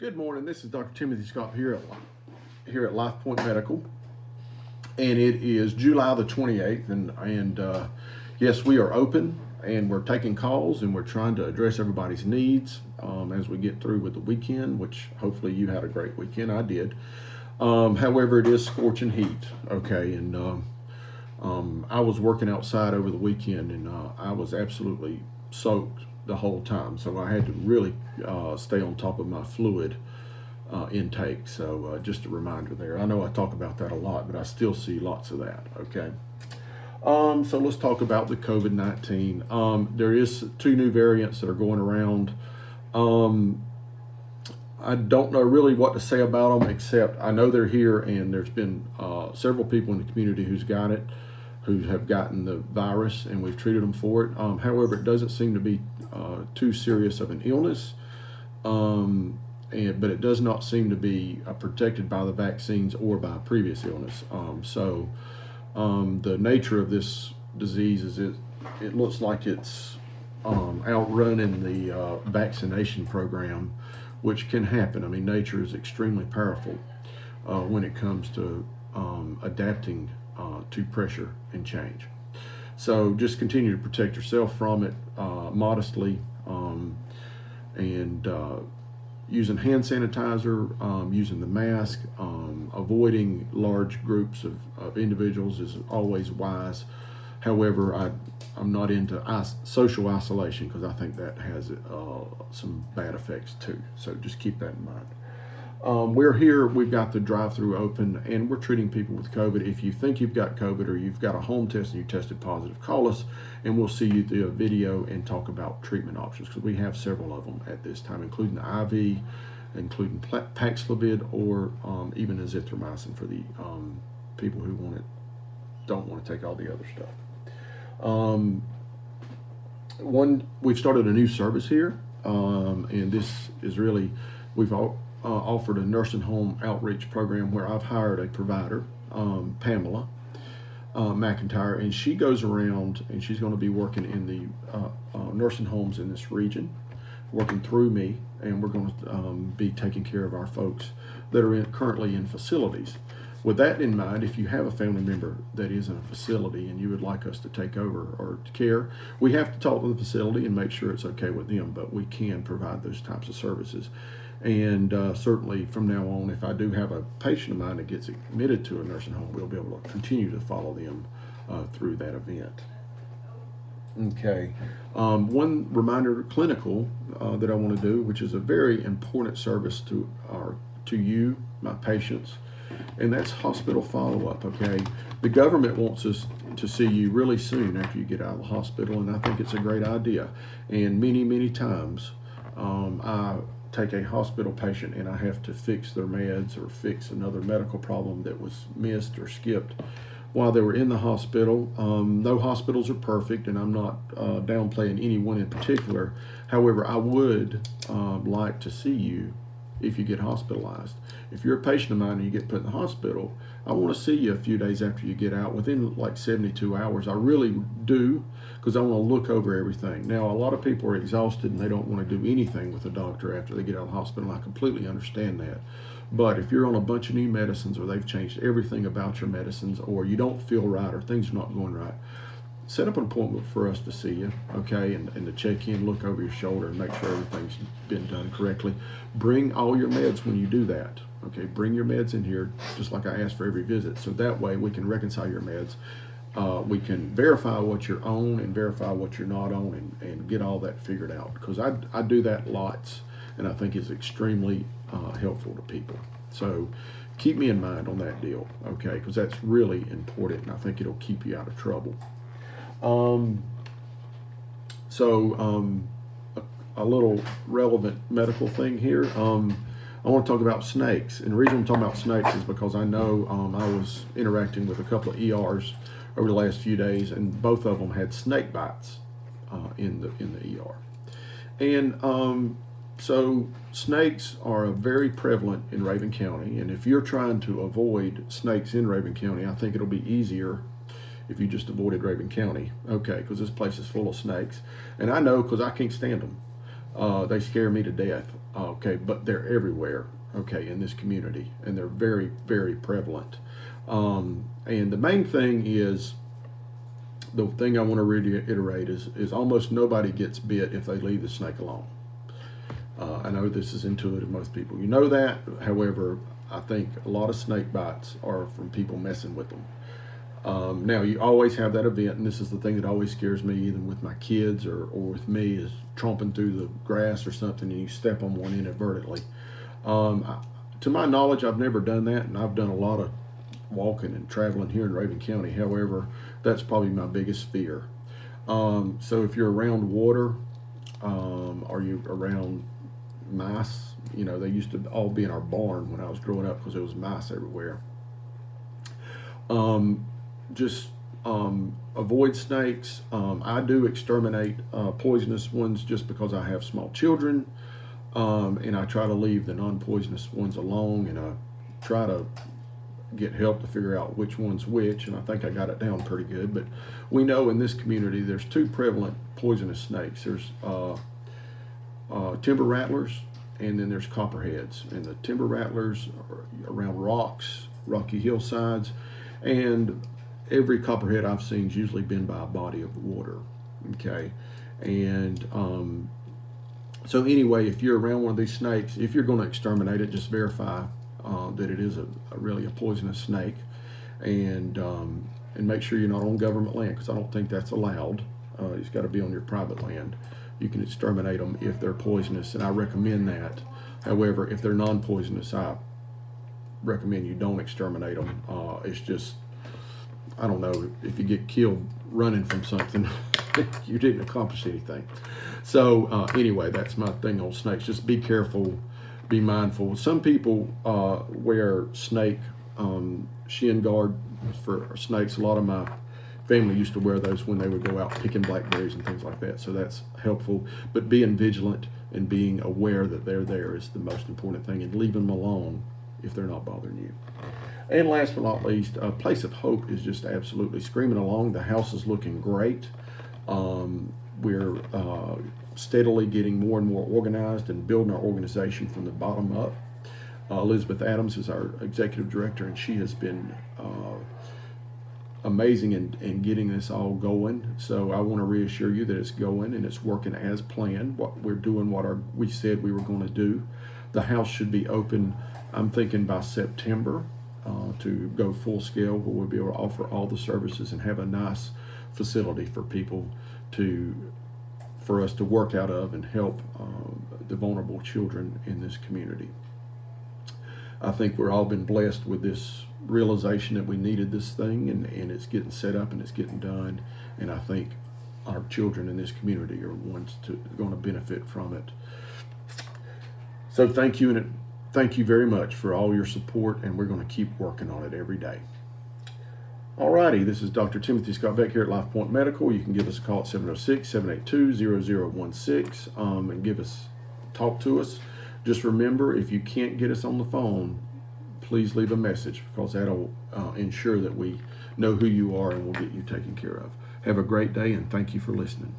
Good morning. This is Dr. Timothy Scott here at Life Point Medical, and it is July the 28th. And yes, we are open and we're taking calls and we're trying to address everybody's needs as we get through with the weekend. Which hopefully you had a great weekend. I did. However, it is scorching heat. Okay, and I was working outside over the weekend, and I was absolutely soaked the whole time. So I had to really stay on top of my fluid intake. So just a reminder there. I know I talk about that a lot, but I still see lots of that. Okay. So let's talk about the COVID-19. There is two new variants that are going around. I don't know really what to say about them, except I know they're here, and there's been several people in the community who have gotten the virus, and we've treated them for it. However, it doesn't seem to be too serious of an illness, but it does not seem to be protected by the vaccines or by previous illness. The nature of this disease is it looks like it's outrunning the vaccination program, which can happen. I mean, nature is extremely powerful when it comes to adapting to pressure and change. So just continue to protect yourself from it modestly, and using hand sanitizer, using the mask, avoiding large groups of individuals is always wise. However, I'm not into social isolation, because I think that has some bad effects too. So just keep that in mind. We're here, we've got the drive-through open, and we're treating people with COVID. If you think you've got COVID or you've got a home test and you tested positive, call us and we'll see you through a video and talk about treatment options, because we have several of them at this time, including the IV, including Paxlovid, or even azithromycin for the people who don't want to take all the other stuff. We've started a new service here, and this is really, we've offered a nursing home outreach program where I've hired a provider, Pamela McIntyre, and she goes around and she's going to be working in the nursing homes in this region, working through me, and we're going to be taking care of our folks that are currently in facilities. With that in mind, if you have a family member that is in a facility and you would like us to take over or to care, we have to talk to the facility and make sure it's okay with them, but we can provide those types of services. And certainly from now on, if I do have a patient of mine that gets admitted to a nursing home, we'll be able to continue to follow them through that event. Okay. One reminder, clinical, that I want to do, which is a very important service to you, my patients, and that's hospital follow-up. Okay, the government wants us to see you really soon after you get out of the hospital, and I think it's a great idea. And many times, I take a hospital patient and I have to fix their meds or fix another medical problem that was missed or skipped while they were in the hospital. No hospitals are perfect, and I'm not downplaying any one in particular. However, I would like to see you if you get hospitalized. If you're a patient of mine and you get put in the hospital, I want to see you a few days after you get out, within like 72 hours. I really do, because I want to look over everything. Now, a lot of people are exhausted and they don't want to do anything with the doctor after they get out of the hospital. I completely understand that. But if you're on a bunch of new medicines, or they've changed everything about your medicines, or you don't feel right, or things are not going right, set up an appointment for us to see you, okay, and to check in, look over your shoulder, and make sure everything's been done correctly. Bring all your meds when you do that, okay? Bring your meds in here, just like I ask for every visit, so that way we can reconcile your meds. We can verify what you're on and verify what you're not on, and get all that figured out, because I do that lots, and I think it's extremely helpful to people. So keep me in mind on that deal, okay, because that's really important, and I think it'll keep you out of trouble. A little relevant medical thing here. I want to talk about snakes, and the reason I'm talking about snakes is because I know I was interacting with a couple of ERs over the last few days, and both of them had snake bites in the ER. And so snakes are very prevalent in Raven County, and if you're trying to avoid snakes in Raven County, I think it'll be easier if you just avoided Raven County, okay, because this place is full of snakes. And I know, because I can't stand them. They scare me to death. Okay, but they're everywhere, okay, in this community, and they're very, very prevalent. And the main thing is, the thing I want to reiterate is almost nobody gets bit if they leave the snake alone. I know this is intuitive to most people. You know that. However, I think a lot of snake bites are from people messing with them. Now, you always have that event, and this is the thing that always scares me, either with my kids or with me, is tromping through the grass or something and you step on one inadvertently. To my knowledge, I've never done that, and I've done a lot of walking and traveling here in Raven County. However, that's probably my biggest fear. So if you're around water, or you around mice, you know, they used to all be in our barn when I was growing up because there was mice everywhere. Just avoid snakes. I do exterminate poisonous ones just because I have small children, and I try to leave the non-poisonous ones alone, and I try to get help to figure out which one's which, and I think I got it down pretty good. But we know in this community there's two prevalent poisonous snakes. There's timber rattlers, and then there's copperheads. And the timber rattlers are around rocks, rocky hillsides, and every copperhead I've seen is usually been by a body of water. Okay, and so anyway, if you're around one of these snakes, if you're going to exterminate it, just verify that it is really a poisonous snake, and make sure you're not on government land, because I don't think that's allowed. It's got to be on your private land. You can exterminate them if they're poisonous, and I recommend that. However, if they're non-poisonous, I recommend you don't exterminate them. It's just, I don't know, if you get killed running from something, you didn't accomplish anything. So anyway, that's my thing on snakes. Just be careful, be mindful. Some people wear snake shin guard for snakes. A lot of my family used to wear those when they would go out picking blackberries and things like that. So that's helpful. But being vigilant and being aware that they're there is the most important thing, and leave them alone if they're not bothering you. And last but not least, Place of Hope is just absolutely screaming along. The house is looking great. We're steadily getting more and more organized and building our organization from the bottom up. Elizabeth Adams is our executive director, and she has been amazing in getting this all going. So I want to reassure you that it's going and it's working as planned. What we're doing, we said we were going to do. The house should be open, I'm thinking, by September, to go full scale, where we'll be able to offer all the services and have a nice facility for people for us to work out of and help the vulnerable children in this community. I think we're all been blessed with this realization that we needed this thing, and it's getting set up and it's getting done. And I think our children in this community are ones going to benefit from it. So thank you, and thank you very much for all your support, and we're going to keep working on it every day. Alrighty, this is Dr. Timothy Scott Beck here at Life Point Medical. You can give us a call at 706-782-0016 and talk to us. Just remember, if you can't get us on the phone, please leave a message, because that'll ensure that we know who you are and we'll get you taken care of. Have a great day, and thank you for listening.